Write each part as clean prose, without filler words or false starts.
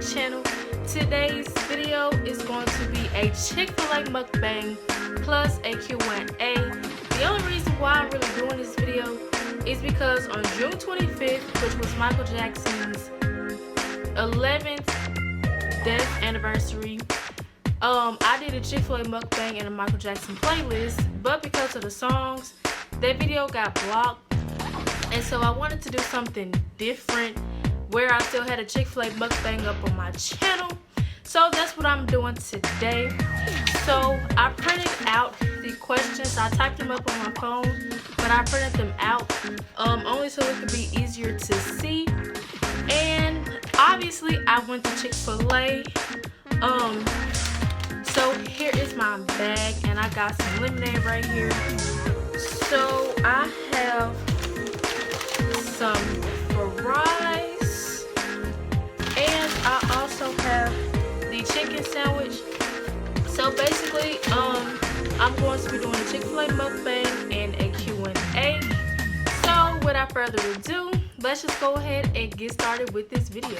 channel. Today's video is going to be a Chick-fil-A mukbang plus a Q&A. The only reason why I'm really doing this video is because on June 25th, which was Michael Jackson's 11th death anniversary, I did a Chick-fil-A mukbang and a Michael Jackson playlist, but because of the songs, that video got blocked, and so I wanted to do something different where I still had a Chick-fil-A mukbang up on my channel. So that's what I'm doing today. So I printed out the questions. I typed them up on my phone, but I printed them out only so it could be easier to see. And obviously I went to Chick-fil-A. So here is my bag, and I got some lemonade right here. So I have some fries, and I also have the chicken sandwich. So basically, I'm going to be doing a Chick-fil-A mukbang and a Q&A. So without further ado, let's just go ahead and get started with this video.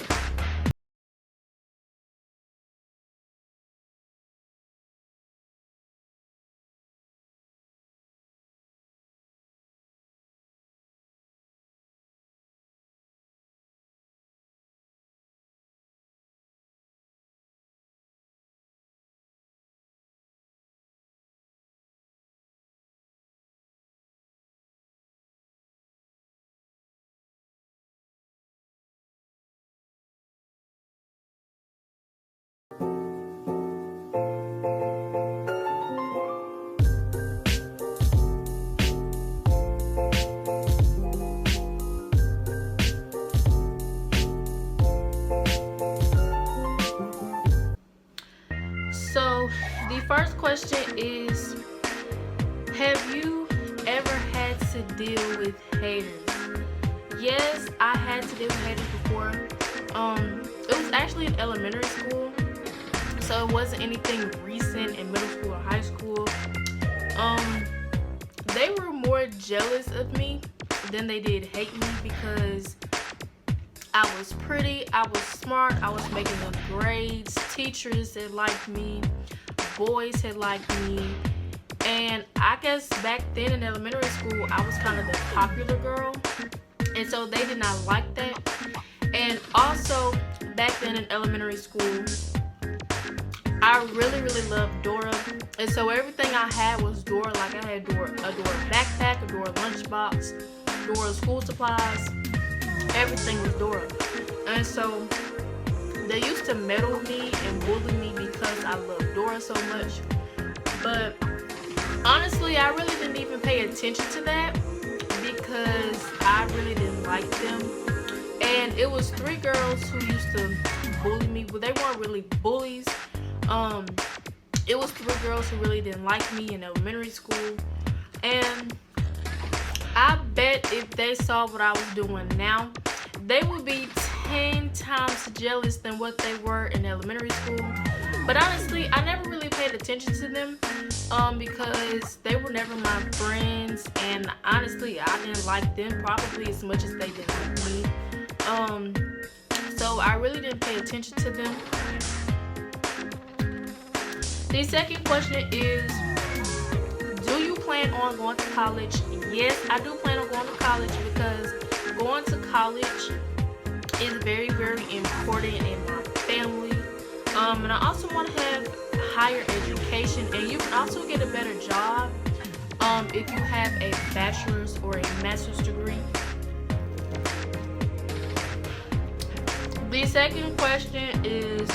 So the first question is, have you ever had to deal with haters? Yes, I had to deal with haters before. It was actually in elementary school, so it wasn't anything recent in middle school or high school. They were more jealous of me than they did hate me because I was pretty, I was smart, I was making good grades, teachers had liked me, boys had liked me, and I guess back then in elementary school, I was kind of the popular girl, and so they did not like that. And also, back then in elementary school, I really loved Dora, and so everything I had was Dora. Like I had a Dora backpack, a Dora lunchbox, Dora school supplies. Everything was Dora. And so they used to meddle with me and bully me because I loved Dora so much. But honestly, I really didn't even pay attention to that because I really didn't like them. And it was 3 girls who used to bully me, but they weren't really bullies. It was 3 girls who really didn't like me in elementary school. And I bet if they saw what I was doing now, they would be 10 times jealous than what they were in elementary school. But honestly, I never really paid attention to them because they were never my friends, and honestly, I didn't like them probably as much as they didn't like me. So I really didn't pay attention to them. The second question is, do you plan on going to college? Yes, I do plan on going to college because going to college is very important in my family. And I also want to have higher education, and you can also get a better job if you have a bachelor's or a master's degree. The second question is,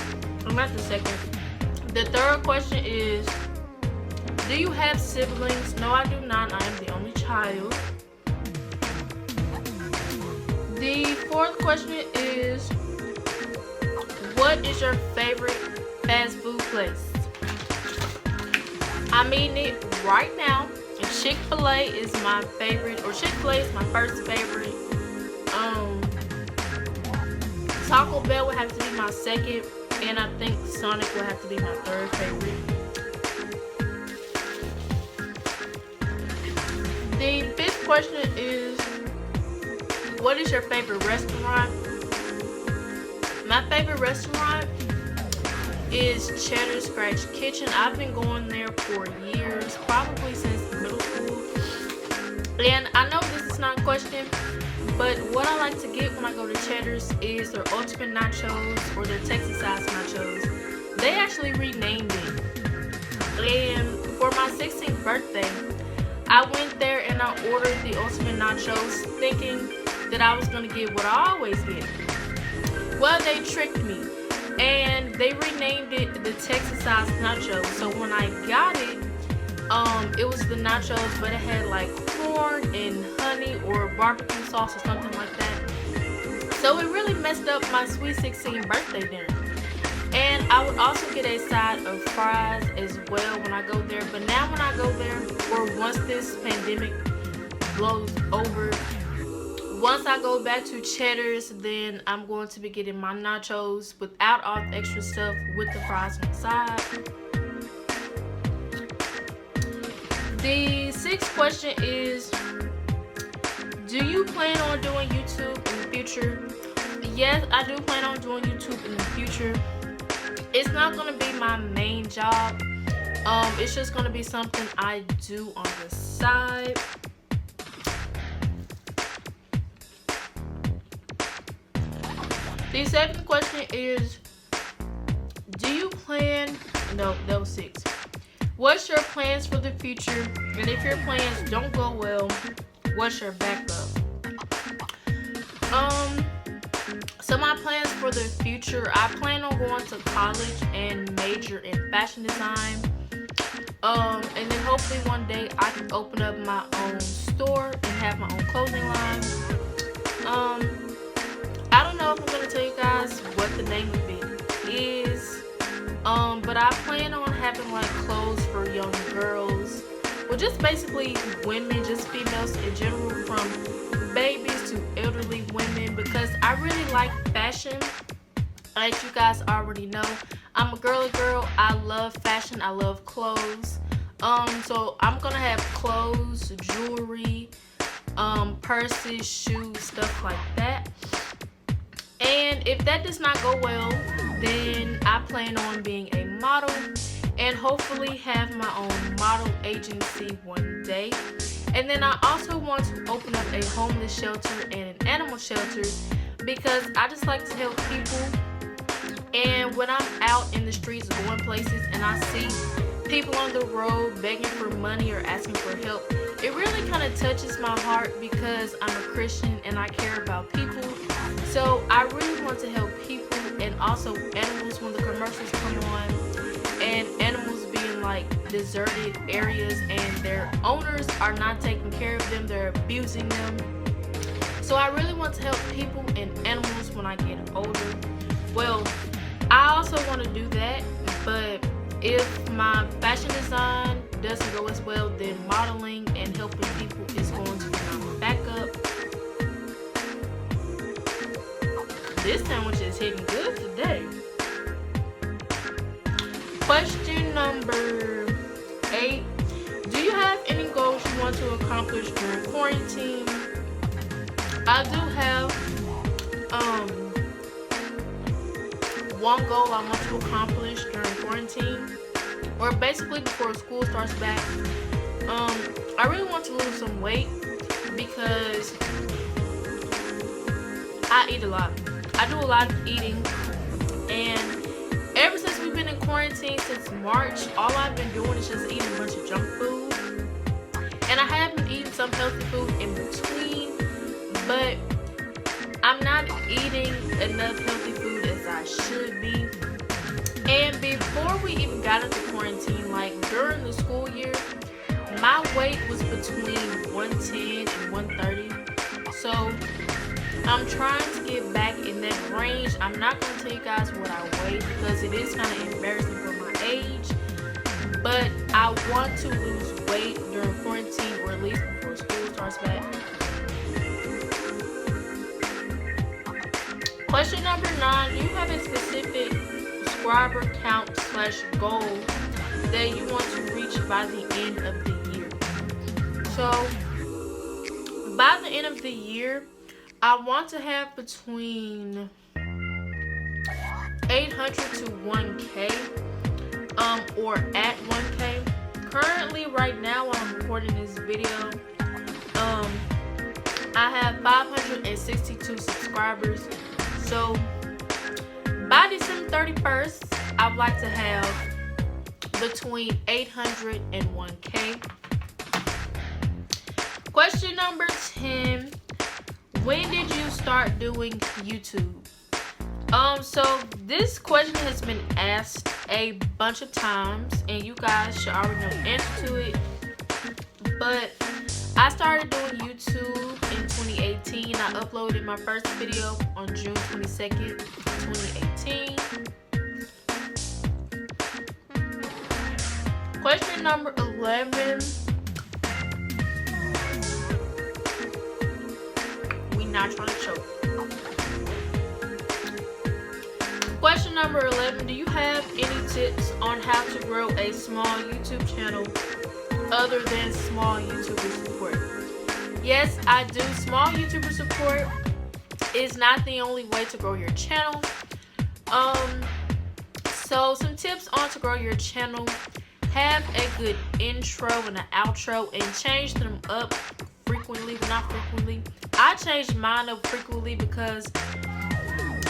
the third question is, do you have siblings? No, I do not. I am the only child. The fourth question is, what is your favorite fast food place? I mean it right now. Chick-fil-A is my favorite, or Chick-fil-A is my first favorite. Taco Bell would have to be my second, and I think Sonic would have to be my third favorite. The fifth question is, what is your favorite restaurant? My favorite restaurant is Cheddar Scratch Kitchen. I've been going there for years, probably since middle school. And I know this is not a question, but what I like to get when I go to Cheddar's is their ultimate nachos or their Texas size nachos. They actually renamed it. And for my 16th birthday, I went there and I ordered the ultimate nachos thinking that I was going to get what I always get. Well, they tricked me and they renamed it the Texas size nachos. So when I got it, it was the nachos, but it had like corn and honey or barbecue sauce or something like that. So it really messed up my sweet 16 birthday dinner. And I would also get a side of fries as well when I go there. But now when I go there, or once this pandemic blows over, once I go back to Cheddar's, then I'm going to be getting my nachos without all the extra stuff with the fries on the side. The sixth question is, do you plan on doing YouTube in the future? Yes, I do plan on doing YouTube in the future. It's not going to be my main job. It's just going to be something I do on the side. The seventh question is, do you plan, no, that was 6. What's your plans for the future? And if your plans don't go well, what's your backup? So my plans for the future, I plan on going to college and major in fashion design. And then hopefully one day I can open up my own store and have my own clothing line. I don't know if I'm gonna tell you guys what the name of it is. But I plan on having like clothes for young girls. Well, just basically women, just females in general, from babies to elderly women, because I really like fashion. As you guys already know, I'm a girly girl. I love fashion. I love clothes. So I'm gonna have clothes, jewelry, purses, shoes, stuff like that. And if that does not go well, then I plan on being a model and hopefully have my own model agency one day. And then I also want to open up a homeless shelter and an animal shelter, because I just like to help people. And when I'm out in the streets going places and I see people on the road begging for money or asking for help, it really kind of touches my heart, because I'm a Christian and I care about people. So I really want to help people, and also animals when the commercials come on, and animals being like deserted areas and their owners are not taking care of them, they're abusing them. So I really want to help people and animals when I get older. Well, I also want to do that, but if my fashion design doesn't go as well, then modeling and helping people is going to be my backup. This sandwich is hitting good today. Question number 8. Do you have any goals you want to accomplish during quarantine? I do have one goal I want to accomplish during quarantine, or basically before school starts back. I really want to lose some weight because I eat a lot. I do a lot of eating, and ever since we've been in quarantine since March, all I've been doing is just eating a bunch of junk food. And I have been eating some healthy food in between, but I'm not eating enough healthy food as I should be. And before we even got into quarantine, like during the school year, my weight was between 110 and 130. So I'm trying to get back in that range. I'm not going to tell you guys what I weigh because it is kind of embarrassing for my age. But I want to lose weight during quarantine, or at least before school starts back. Question number 9. Do you have a specific subscriber count / goal that you want to reach by the end of the year? So by the end of the year, I want to have between 800 to 1K, or at 1K. Currently, right now, while I'm recording this video, I have 562 subscribers. So by December 31st, I'd like to have between 800 and 1K. Question number 10. When did you start doing YouTube? So this question has been asked a bunch of times, and you guys should already know the answer to it. But I started doing YouTube in 2018. I uploaded my first video on June 22nd, 2018. Question number 11. We not trying to choke. Question number 11. Do you have any tips on how to grow a small YouTube channel other than small YouTuber support? Yes, I do. Small YouTuber support is not the only way to grow your channel. So some tips on to grow your channel: have a good intro and an outro, and change them up frequently, but not frequently. I change mine up frequently because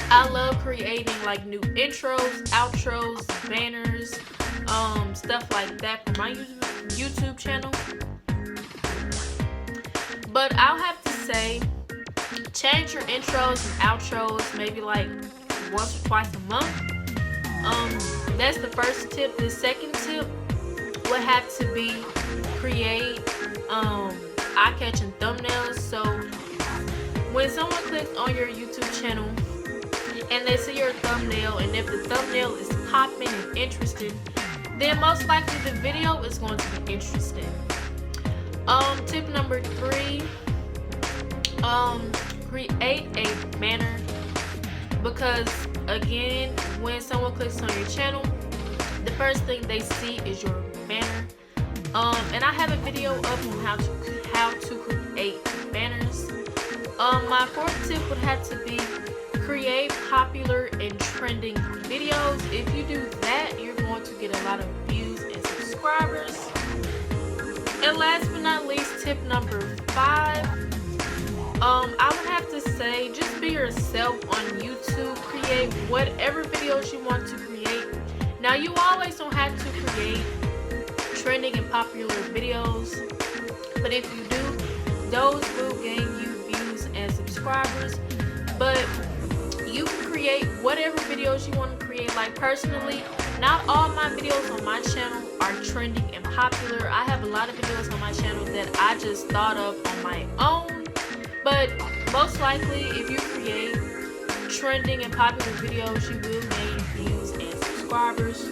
I love creating like new intros, outros, banners, stuff like that for my YouTube channel. But I'll have to say, change your intros and outros maybe like once or twice a month. That's the first tip. The second tip would have to be create eye-catching thumbnails. So when someone clicks on your YouTube channel and they see your thumbnail, and if the thumbnail is popping and interesting, then most likely the video is going to be interesting. Tip number 3, create a banner, because again, when someone clicks on your channel, the first thing they see is your banner. And I have a video up on how to create banners. My 4th tip would have to be create popular and trending videos. If you do that, you're going to get a lot of views and subscribers. And last but not least, tip number 5. I would have to say, just be yourself on YouTube. Create whatever videos you want to create. Now, you always don't have to create trending and popular videos, but if you do, those will gain you views and subscribers. But you can create whatever videos you want to create. Like personally, not all my videos on my channel are trending and popular. I have a lot of videos on my channel that I just thought of on my own. But most likely, if you create trending and popular videos, you will gain views and subscribers.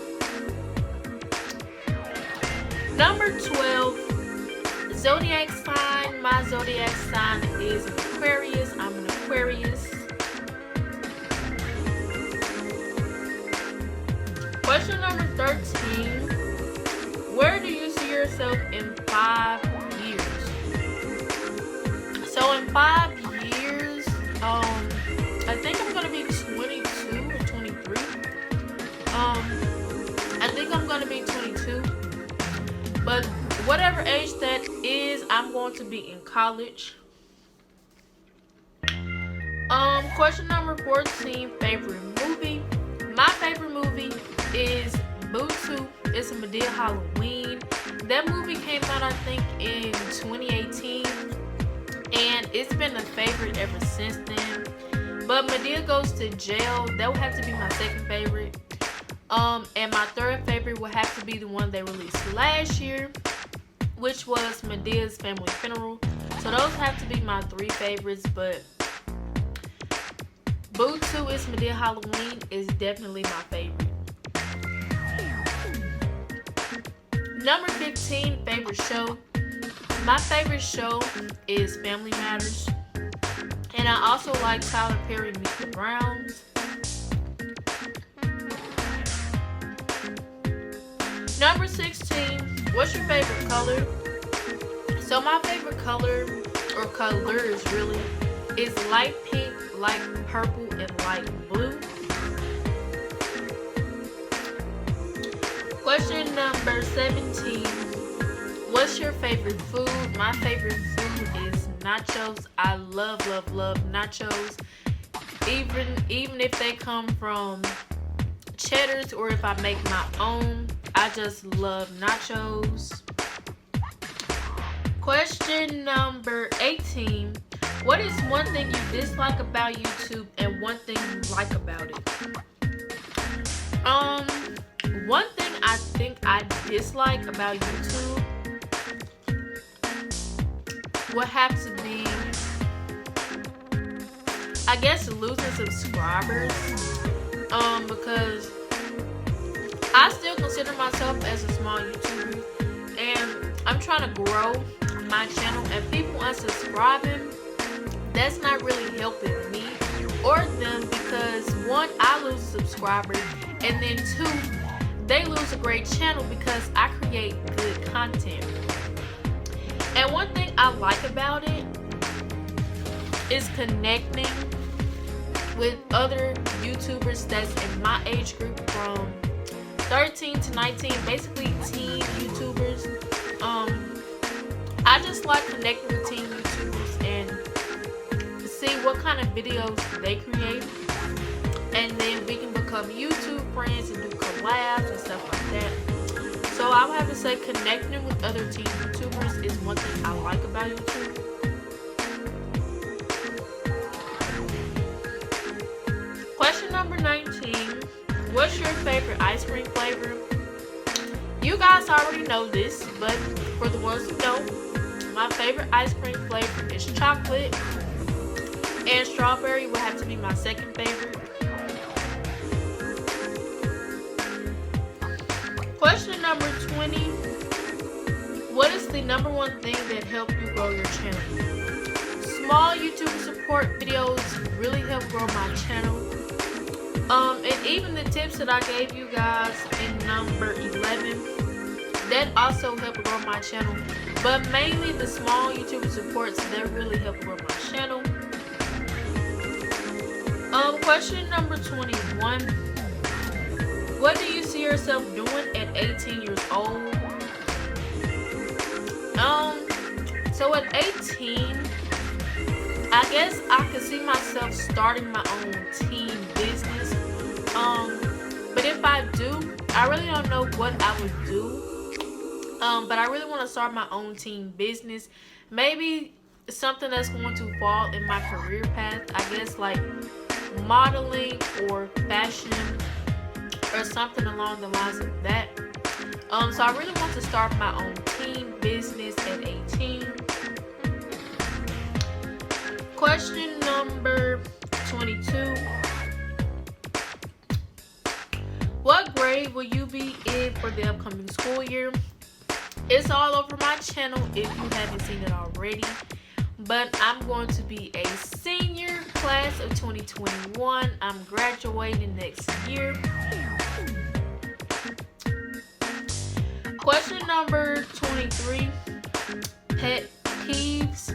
Number 12, zodiac sign. My zodiac sign is an Aquarius. I'm an Aquarius. Question number 13. Where do you see yourself in 5 years? So in 5 years, I think I'm gonna be 22 or 23. I think I'm gonna be 22. But whatever age that is, I'm going to be in college. Question number 14, favorite movie. My favorite movie is Phonto. It's a Madea Halloween. That movie came out, I think, in 2018. And it's been a favorite ever since then. But Madea Goes to Jail, that would have to be my second favorite. And my third favorite would have to be the one they released last year, which was Madea's Family Funeral. So those have to be my 3 favorites, but Phonto is Madea Halloween is definitely my favorite. Number 15, favorite show. My favorite show is Family Matters. And I also like Tyler Perry Meet the Browns. Number 16, what's your favorite color? So my favorite color, or colors really, is light pink, light purple, and light blue. Question number 17. What's your favorite food? My favorite food is nachos. I love, love, love nachos. Even if they come from Cheddar's or if I make my own, I just love nachos. Question number 18. What is one thing you dislike about YouTube and one thing you like about it? One thing I think I dislike about YouTube would have to be, I guess, losing subscribers. Because I still consider myself as a small YouTuber, and I'm trying to grow my channel, and people unsubscribing, that's not really helping me or them, because one, I lose a subscriber, and then two, they lose a great channel because I create good content. And one thing I like about it is connecting with other YouTubers that's in my age group from 13 to 19, basically teen YouTubers. I just like connecting with teen YouTubers and see what kind of videos they create, and then we can become YouTube friends and do collabs and stuff like that. So I would have to say connecting with other teen YouTubers is one thing I like about YouTube. Question number 19. What's your favorite ice cream flavor? You guys already know this, but for the ones who don't, my favorite ice cream flavor is chocolate, and strawberry would have to be my second favorite. Question number 20. What is the number one thing that helped you grow your channel? Small YouTuber support videos really help grow my channel. And even the tips that I gave you guys in number 11, that also helped grow my channel. But mainly the small YouTuber supports that really help grow my channel. Question number 21. What do you see yourself doing at 18 years old? So at 18, I guess I could see myself starting my own team business. But if I do, I really don't know what I would do. But I really want to start my own team business. Maybe something that's going to fall in my career path. I guess like modeling or fashion or something along the lines of that. So I really want to start my own team business at 18. Question number 22. What grade will you be in for the upcoming school year? It's all over my channel if you haven't seen it already. But I'm going to be a senior, class of 2021. I'm graduating next year. Question number 23. Pet peeves.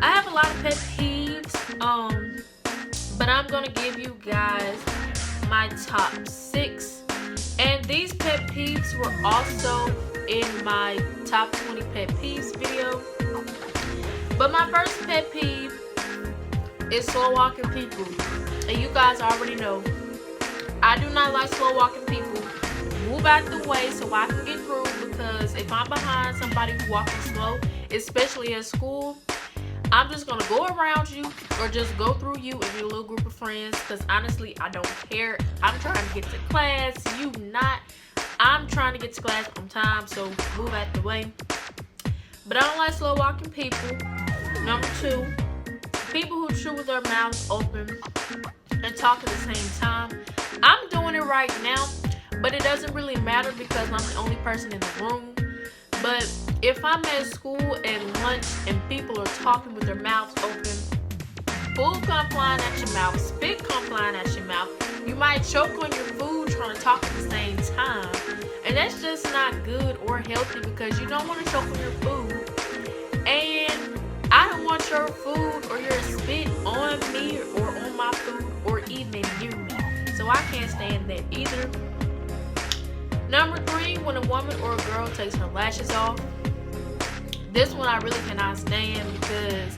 I have a lot of pet peeves, but I'm gonna give you guys my top 6. And these pet peeves were also in my top 20 pet peeves video. But my first pet peeve is slow walking people. And you guys already know, I do not like slow walking people. Move out the way so I can get through, because if I'm behind somebody who's walking slow, especially at school, I'm just gonna go around you or just go through you and your little group of friends, because honestly, I don't care. I'm trying to get to class, you not. I'm trying to get to class on time, so move out the way. But I don't like slow walking people. Number 2, people who chew with their mouths open and talk at the same time. I'm doing it right now, but it doesn't really matter because I'm the only person in the room. But if I'm at school and lunch and people are talking with their mouths open, food come flying at your mouth, spit come flying at your mouth, you might choke on your food trying to talk at the same time. And that's just not good or healthy, because you don't want to choke on your food. And I don't want your food or your spit on me or on my food or even near me. So I can't stand that either. Number 3, when a woman or a girl takes her lashes off. This one I really cannot stand because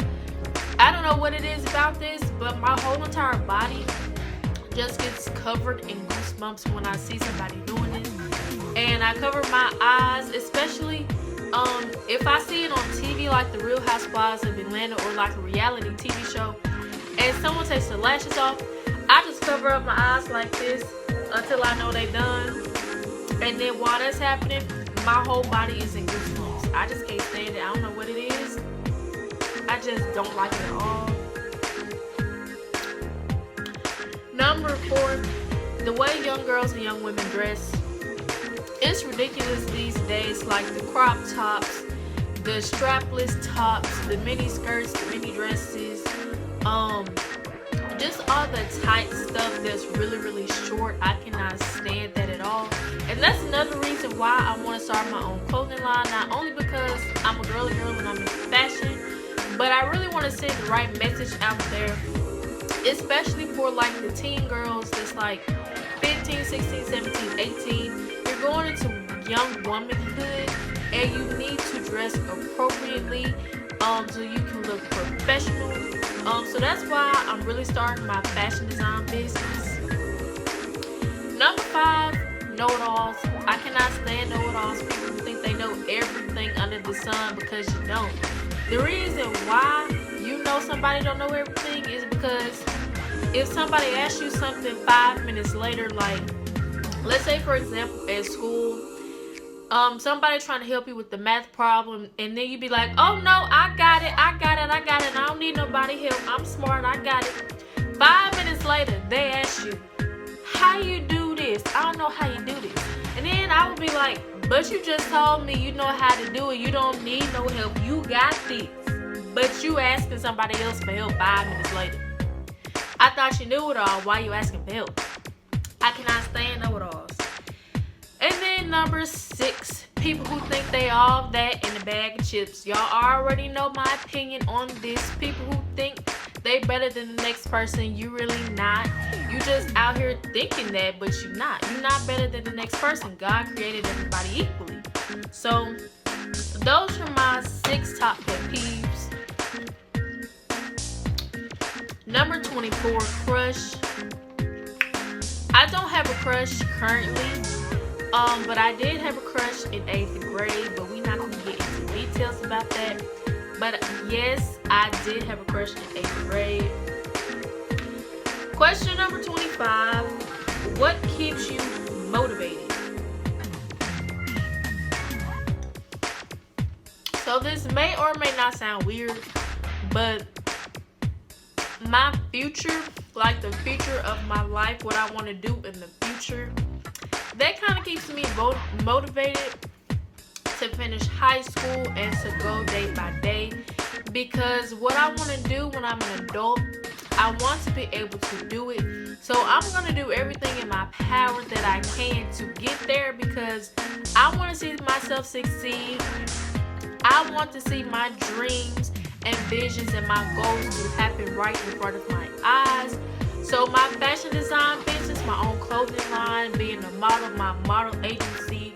I don't know what it is about this, but my whole entire body just gets covered in goosebumps when I see somebody doing this. And I cover my eyes, especially if I see it on TV, like the Real Housewives of Atlanta or like a reality TV show, and someone takes their lashes off, I just cover up my eyes like this until I know they're done. And then while that's happening, my whole body is in goosebumps. I just can't stand it. I don't know what it is. I just don't like it at all. Number 4, the way young girls and young women dress. It's ridiculous these days, like the crop tops, the strapless tops, the mini skirts, the mini dresses, just all the tight stuff that's really, really short. I cannot stand that at all. And that's another reason why I want to start my own clothing line, not only because I'm a girly girl and I'm in fashion, but I really want to send the right message out there, especially for like the teen girls that's like 15, 16, 17, 18. You're going into young womanhood and you need to dress appropriately so you can look professional. So that's why I'm really starting my fashion design business. Number 5, know-it-alls. I cannot stand know-it-alls. People who think they know everything under the sun because you don't. The reason why you know somebody don't know everything is because if somebody asks you something 5 minutes later, like let's say for example at school, somebody trying to help you with the math problem, and then you be like, oh no, I got it, I don't need nobody help, I'm smart, I got it. 5 minutes later, they ask you, how you do this? I don't know how you do this. And then I would be like, but you just told me you know how to do it, you don't need no help, you got this. But you asking somebody else for help 5 minutes later. I thought you knew it all, why you asking for help? I cannot stand know-it-alls. And then number 6, people who think they all that in a bag of chips. Y'all already know my opinion on this. People who think they better than the next person, you really not. You just out here thinking that, but you not. You're not better than the next person. God created everybody equally. So those are my 6 top pet peeves. Number 24, crush. I don't have a crush currently, but I did have a crush in 8th grade, but we're not going to get into details about that. But yes, I did have a crush in 8th grade. Question number 25, what keeps you motivated? So this may or may not sound weird, but my future, like the future of my life, what I want to do in the future, that kind of keeps me motivated to finish high school and to go day by day. Because what I want to do when I'm an adult, I want to be able to do it. So I'm going to do everything in my power that I can to get there, because I want to see myself succeed. I want to see my dreams and visions and my goals to happen right in front of my eyes. So my fashion design business, my own clothing line, being a model, my model agency,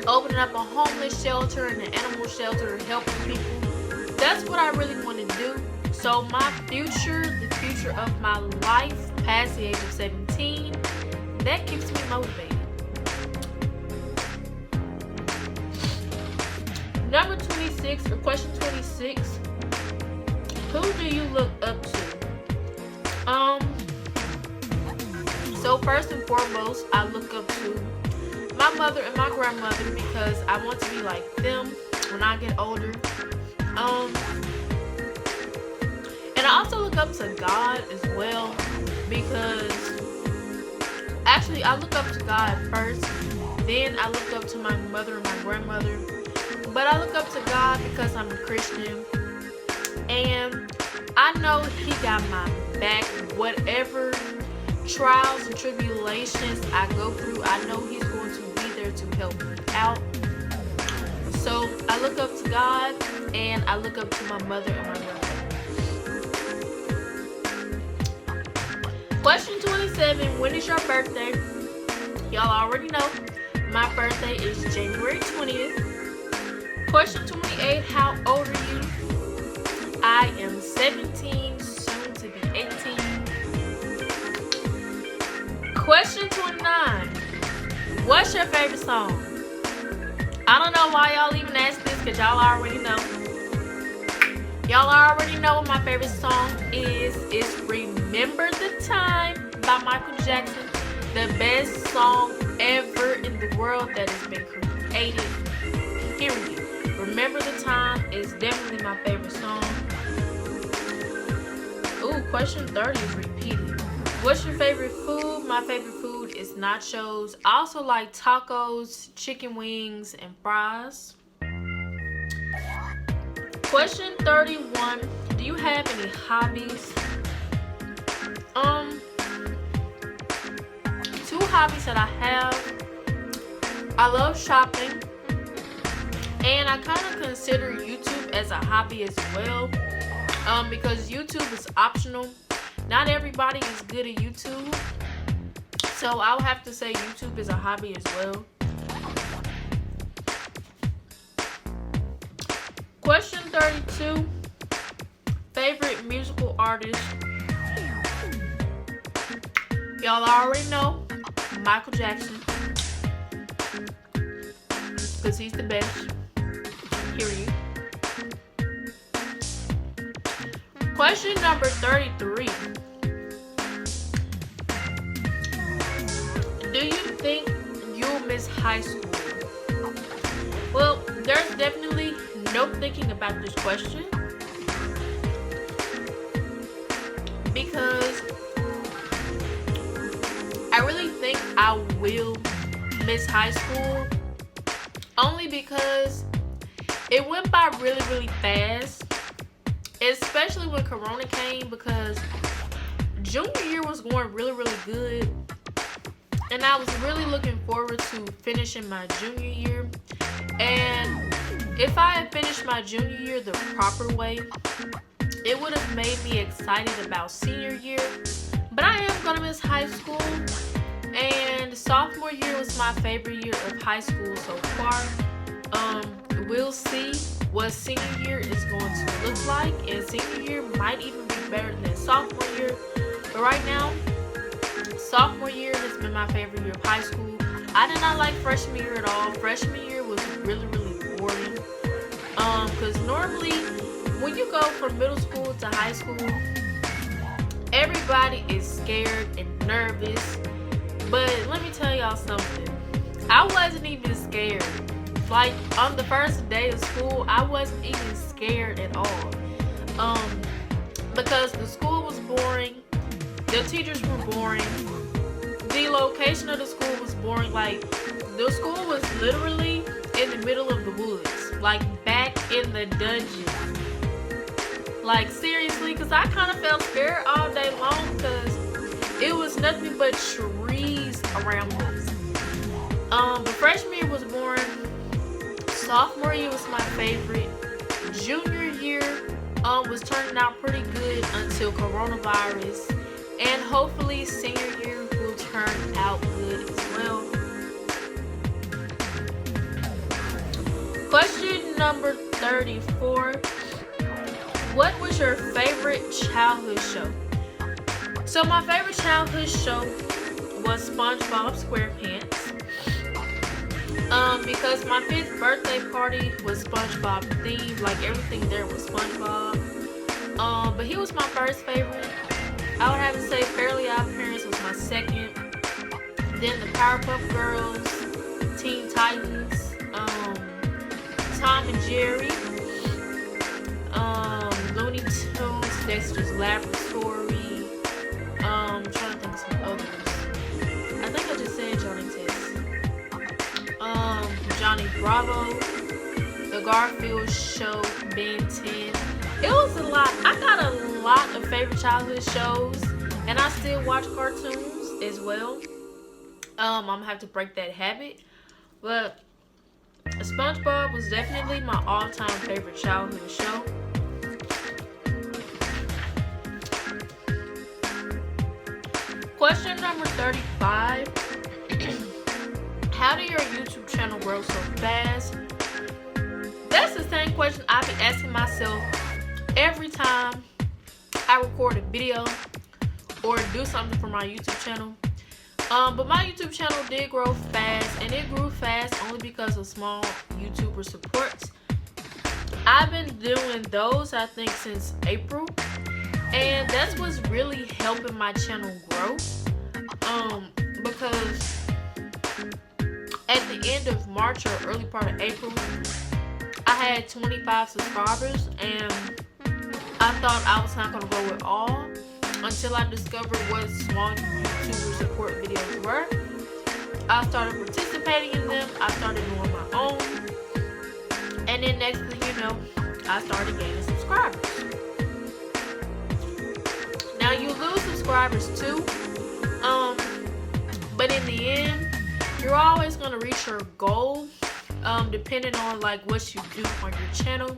opening up a homeless shelter and an animal shelter, helping people. That's what I really want to do. So my future, the future of my life past the age of 17, that keeps me motivated. Number 26, or question 26, who do you look up to? So first and foremost, I look up to my mother and my grandmother because I want to be like them when I get older. And I also look up to God as well, because actually I look up to God first, then I look up to my mother and my grandmother. But I look up to God because I'm a Christian, and I know He got my back. Whatever trials and tribulations I go through, I know He's going to be there to help me out. So I look up to God, and I look up to my mother and my grandmother. Question 27, when is your birthday? Y'all already know my birthday is January 20th. Question 28, how old are you? I am 17, soon to be 18. Question 29, what's your favorite song? I don't know why y'all even ask this, because y'all already know. Y'all already know what my favorite song is. It's Remember the Time by Michael Jackson. The best song ever in the world that has been created, period. Remember the Time is definitely my favorite song. Ooh, question 30 is repeated. What's your favorite food? My favorite food is nachos. I also like tacos, chicken wings, and fries. Question 31. Do you have any hobbies? Two hobbies that I have. I love shopping, and I kind of consider YouTube as a hobby as well. Because YouTube is optional. Not everybody is good at YouTube, so I'll have to say YouTube is a hobby as well. Question 32. Favorite musical artist? Y'all already know Michael Jackson, because he's the best, period. Question number 33. Do you think you'll miss high school? Well, there's definitely no thinking about this question, because I really think I will miss high school, only because it went by really, really fast, especially when Corona came, because junior year was going really, really good, and I was really looking forward to finishing my junior year. And if I had finished my junior year the proper way, it would have made me excited about senior year. But I am gonna miss high school, and sophomore year was my favorite year of high school so far. We'll see what senior year is going to look like, and senior year might even be better than sophomore year. But right now, sophomore year has been my favorite year of high school. I did not like freshman year at all. Freshman year was really, really boring. Because normally when you go from middle school to high school, everybody is scared and nervous. But let me tell y'all something. I wasn't even scared. Like, on the first day of school, I wasn't even scared at all. Because the school was boring, the teachers were boring, the location of the school was boring. Like, the school was literally in the middle of the woods, like back in the dungeon. Like, seriously, because I kind of felt scared all day long, because it was nothing but trees around us. But freshman year was boring. Sophomore year was my favorite. Junior year was turning out pretty good until coronavirus, and hopefully senior year will turn out good as well. Question number 34. What was your favorite childhood show? So my favorite childhood show was SpongeBob SquarePants. Because my 5th birthday party was SpongeBob themed, like everything there was SpongeBob. But he was my first favorite. I would have to say Fairly Odd Parents was my second. Then the Powerpuff Girls, Teen Titans, Tom and Jerry, Looney Tunes, Dexter's Laboratory. I'm trying to think of some others. I think I just said Johnny Test. Johnny Bravo, The Garfield Show, Ben 10. It was a lot. I got a lot of favorite childhood shows, and I still watch cartoons as well. I'm gonna have to break that habit, but SpongeBob was definitely my all-time favorite childhood show. Question number 35. How did your YouTube channel grow so fast? That's the same question I be asking myself every time I record a video or do something for my YouTube channel. But my YouTube channel did grow fast, and it grew fast only because of small YouTuber supports. I've been doing those, I think, since April, and that's what's really helping my channel grow. Because at the end of March or early part of April, I had 25 subscribers, and I thought I was not gonna grow at all until I discovered what small YouTuber support videos were. I started participating in them. I started doing my own, and then next thing you know, I started gaining subscribers. Now you lose subscribers too, but in the end, you're always gonna reach your goal, depending on like what you do on your channel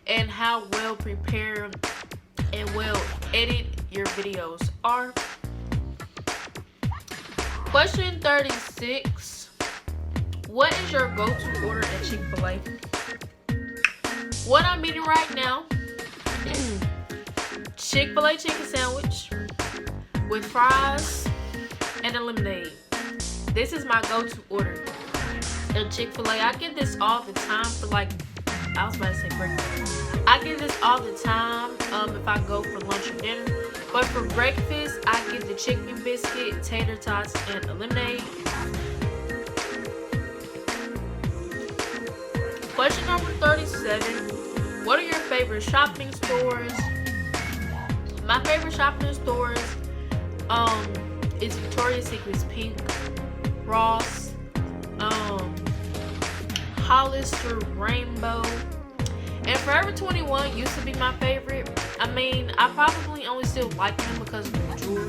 and how well prepared and well edited your videos are. Question 36. What is your go-to order at Chick-fil-A? What I'm eating right now, Chick-fil-A chicken sandwich with fries and a lemonade. This is my go-to order at Chick-fil-A. I get this all the time for like, I was about to say breakfast. I get this all the time if I go for lunch or dinner. But for breakfast, I get the chicken biscuit, tater tots, and a lemonade. Question number 37. What are your favorite shopping stores? My favorite shopping stores is Victoria's Secret's Pink, Ross, Hollister Rainbow, and Forever 21 used to be my favorite. I mean, I probably only still like them because of the jewelry.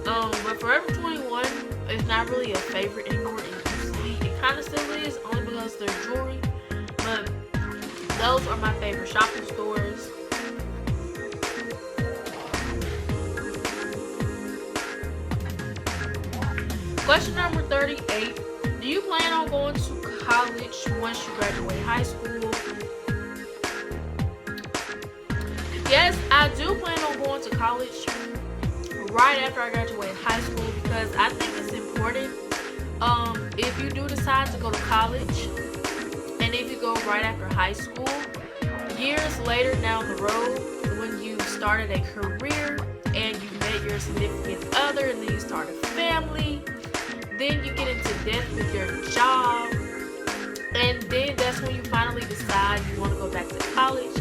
But Forever 21 is not really a favorite anymore. It kind of still is, only because they're jewelry. But those are my favorite shopping stores. Question number 38. Do you plan on going to college once you graduate high school? Yes, I do plan on going to college right after I graduate high school because I think it's important. If you do decide to go to college, and if you go right after high school, years later down the road, when you started a career and you met your significant other and then you start a family, then you get into debt with your job, and then that's when you finally decide you want to go back to college.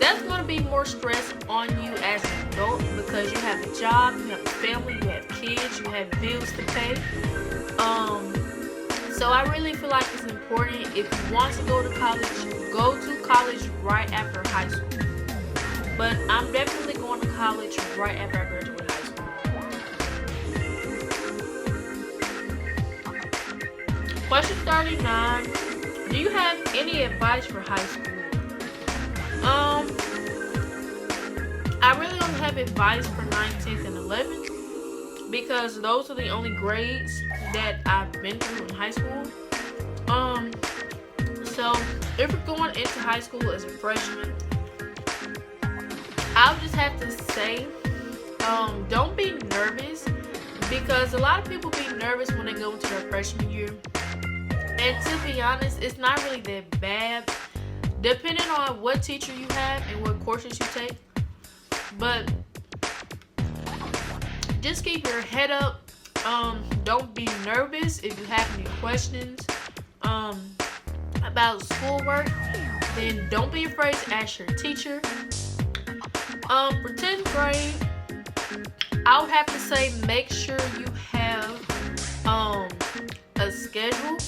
That's going to be more stress on you as an adult because you have a job, you have a family, you have kids, you have bills to pay. So I really feel like it's important, if you want to go to college right after high school. But I'm definitely going to college right after I graduate high school. Question 39. Do you have any advice for high school? I really don't have advice for 9th, 10th, and 11th because those are the only grades that I've been through in high school. So if you're going into high school as a freshman, I'll just have to say, don't be nervous because a lot of people be nervous when they go into their freshman year. And to be honest, it's not really that bad, depending on what teacher you have and what courses you take. But just keep your head up. Don't be nervous. If you have any questions about schoolwork, then don't be afraid to ask your teacher. For 10th grade, I would have to say make sure you have a schedule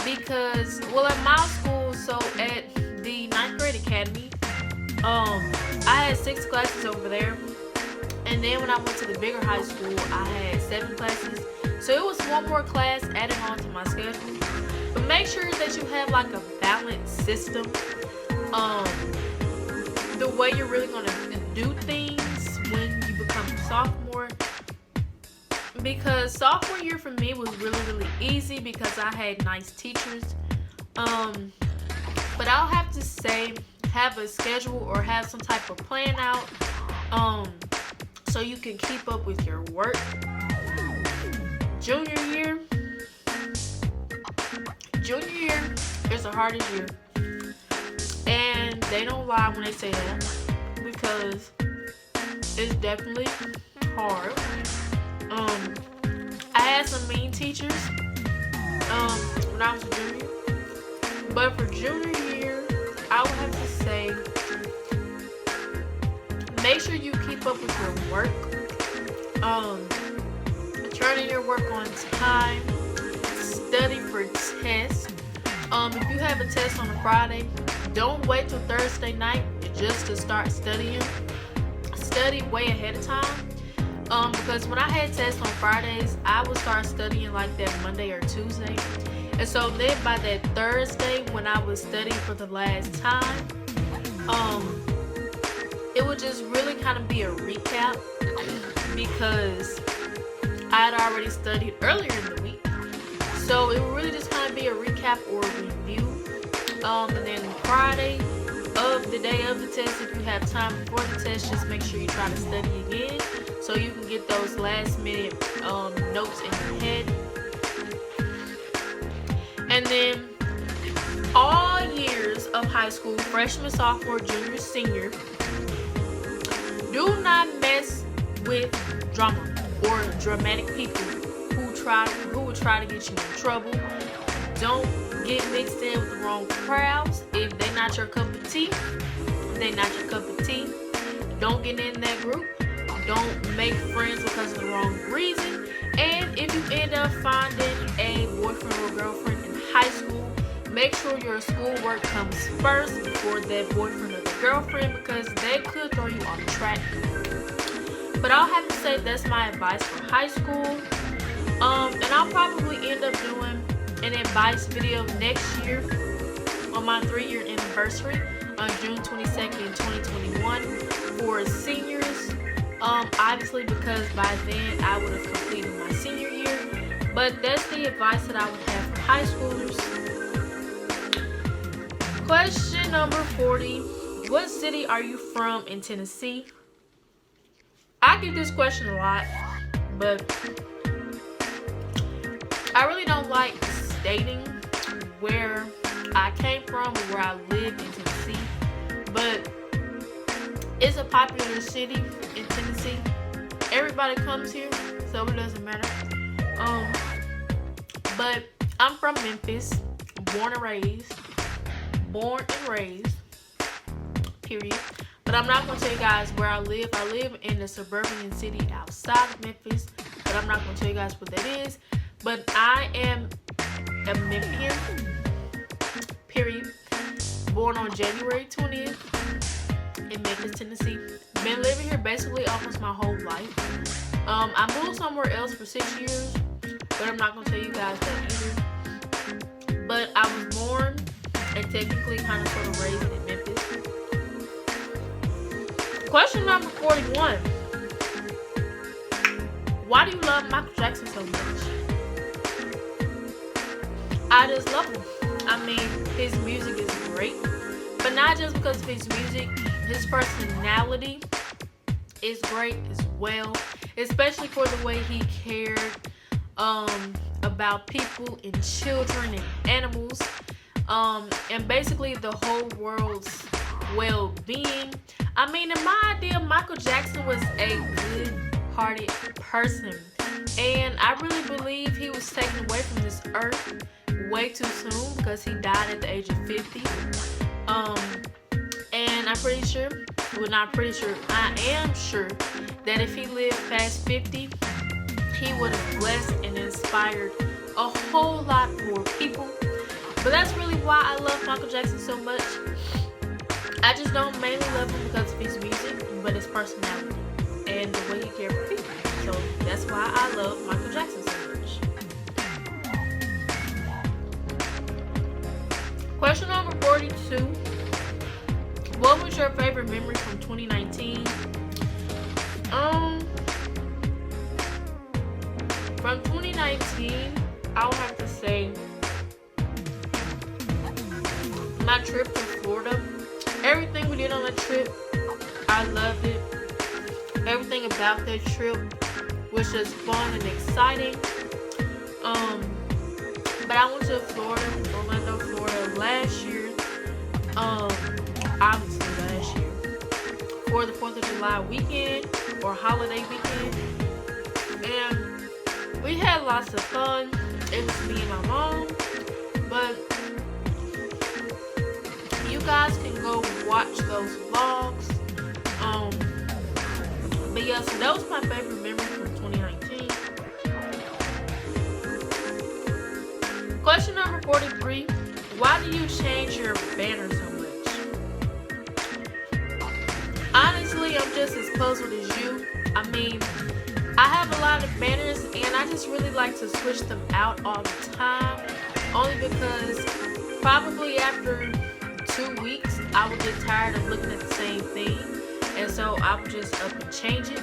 because, well, at my school, so at the 9th grade academy, I had 6 classes over there, and then when I went to the bigger high school, I had 7 classes, so it was one more class added on to my schedule. But make sure that you have like a balanced system, the way you're really going to do things when you become a sophomore. because sophomore year for me was really easy because I had nice teachers. But I'll have to say, have a schedule or have some type of plan out, so you can keep up with your work. Junior year is the hardest year, and they don't lie when they say that, because it's definitely hard. I had some mean teachers when I was a junior, but for junior year, I would have to say, make sure you keep up with your work. Turn in your work on time. Study for tests. If you have a test on a Friday, don't wait till Thursday night just to start studying. Study way ahead of time. Because when I had tests on Fridays, I would start studying like that Monday or Tuesday. And so then by that Thursday, when I was studying for the last time, it would just really kind of be a recap, because I had already studied earlier in the week. So it would really just kind of be a recap or a review. And then Friday of the day of the test, if you have time before the test, just make sure you try to study again, so you can get those last minute notes in your head. And then all years of high school, freshman, sophomore, junior, senior, do not mess with drama or dramatic people who would try to get you in trouble. Don't get mixed in with the wrong crowds. If they're not your cup of tea, don't get in that group. Don't make friends because of the wrong reason. And if you end up finding a boyfriend or girlfriend in high school, make sure your schoolwork comes first before that boyfriend or the girlfriend, because they could throw you off track. But I'll have to say that's my advice for high school. And I'll probably end up doing an advice video next year on my 3-year anniversary on June 22nd, 2021 for seniors. Obviously, because by then I would have completed my senior year. But that's the advice that I would have for high schoolers. Question number 40. What city are you from in Tennessee? I get this question a lot, but I really don't like stating where I came from or where I live in Tennessee. But it's a popular city in Tennessee. Everybody comes here, so it doesn't matter. But I'm from Memphis, born and raised, period. But I'm not going to tell you guys where I live. I live in a suburban city outside of Memphis, but I'm not going to tell you guys what that is. But I am a Memphian, period. Born on January 20th in Memphis, Tennessee. Been living here basically almost my whole life. I moved somewhere else for 6 years, but I'm not going to tell you guys that either. But I was born and technically kind of sort of raised in Memphis. Question number 41. Why do you love Michael Jackson so much? I just love him. I mean, his music is great, but not just because of his music. His personality is great as well, especially for the way he cared about people and children and animals, and basically the whole world's well-being. I mean, in my idea, Michael Jackson was a good-hearted person, and I really believe he was taken away from this earth way too soon because he died at the age of 50. And I'm pretty sure, well, not pretty sure, I am sure that if he lived past 50, he would have blessed and inspired a whole lot more people. But that's really why I love Michael Jackson so much. I just don't mainly love him because of his music, but his personality and the way he cared for people. So that's why I love Michael Jackson so much. Question number 42. What was your favorite memory from 2019? From 2019, I would have to say my trip to Florida. Everything we did on that trip, I loved it. Everything about that trip was just fun and exciting. But I went to Florida, Orlando, Florida last year. Obviously last year, for the 4th of July weekend or holiday weekend, and we had lots of fun. It was me and my mom, but you guys can go watch those vlogs. But yeah, so that was my favorite memory from 2019. Question number 43. Why do you change your banner so much? Honestly, I'm just as puzzled as you. I mean, I have a lot of banners and I just really like to switch them out all the time. Only because probably after 2 weeks, I would get tired of looking at the same thing. And so I would just up and change it.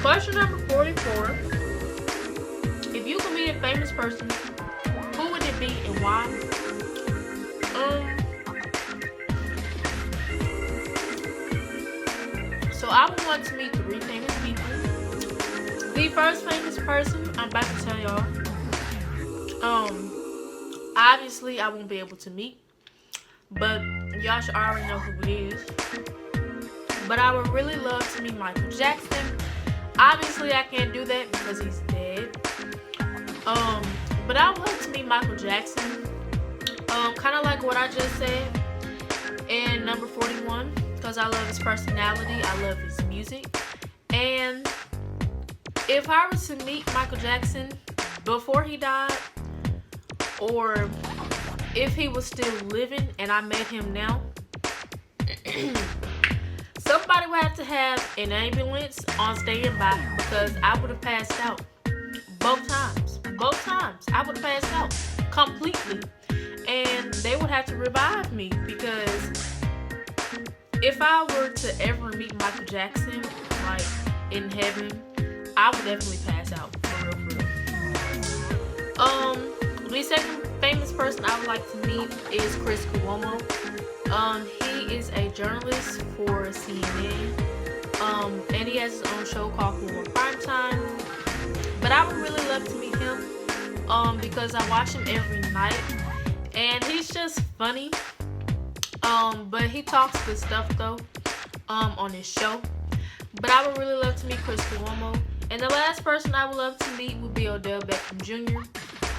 Question number 44. If you could meet a famous person, who would it be and why? So I would want to meet 3 famous people. The first famous person I'm about to tell y'all. Obviously I won't be able to meet, but y'all should already know who it is. But I would really love to meet Michael Jackson. Obviously I can't do that because he's dead. But I would love to meet Michael Jackson. Kind of like what I just said. And number 41, because I love his personality, I love his music. And if I were to meet Michael Jackson before he died, or if he was still living and I met him now, somebody would have to have an ambulance on standby because I would have passed out both times. Both times I would have passed out completely, and they would have to revive me, because if I were to ever meet Michael Jackson like in heaven, I would definitely pass out for real. The second famous person I would like to meet is Chris Cuomo. He is a journalist for CNN, and he has his own show called Cuomo Primetime. But I would really love to meet him, because I watch him every night, and he's just funny. But he talks good stuff though, on his show. But I would really love to meet Chris Cuomo. And the last person I would love to meet would be Odell Beckham Jr.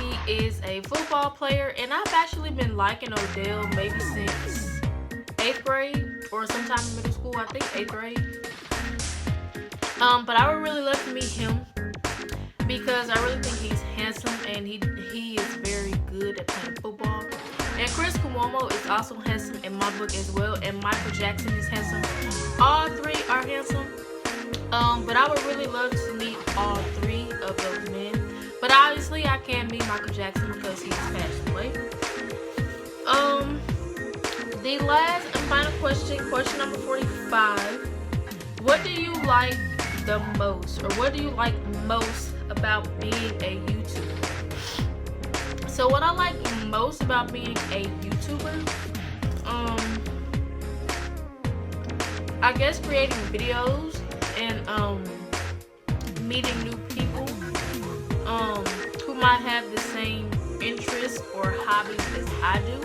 He is a football player, and I've actually been liking Odell maybe since 8th grade or sometime in middle school. I think 8th grade. But I would really love to meet him because I really think he's handsome, and he is very good at playing football. And Chris Cuomo is also handsome in my book as well, and Michael Jackson is handsome. All 3 are handsome. But I would really love to meet all 3 of those men. But obviously I can't meet Michael Jackson because he's passed away. The last and final question number 45. What do you like the most, or what do you like most about being a YouTuber? So what I like most about being a YouTuber, I guess creating videos and meeting new people who might have the same interests or hobbies as I do.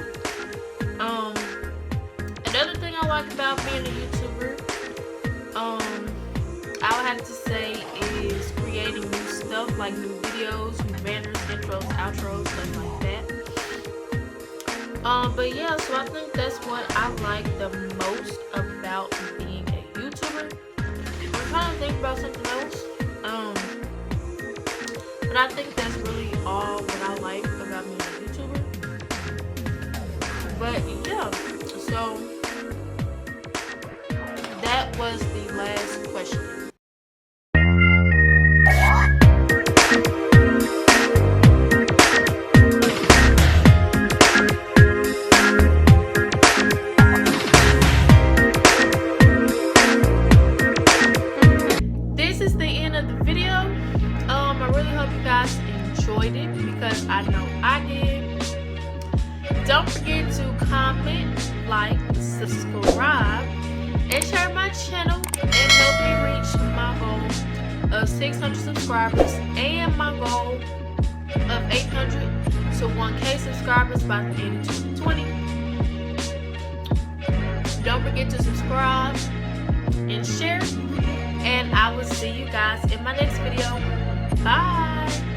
Another thing I like about being a YouTuber, I would have to say, is creating new stuff, like new videos, new banners, intros, outros, stuff like that. But yeah, so I think that's what I like the most about being a YouTuber. I'm trying to think about something else. But I think that's really all what I like about being a YouTuber. But yeah, so that was the last question. This is the me because I know I did. Don't forget to comment, like, subscribe, and share my channel and help me reach my goal of 600 subscribers and my goal of 800 to 1K subscribers by the end of 2020. Don't forget to subscribe and share, and I will see you guys in my next video. Bye.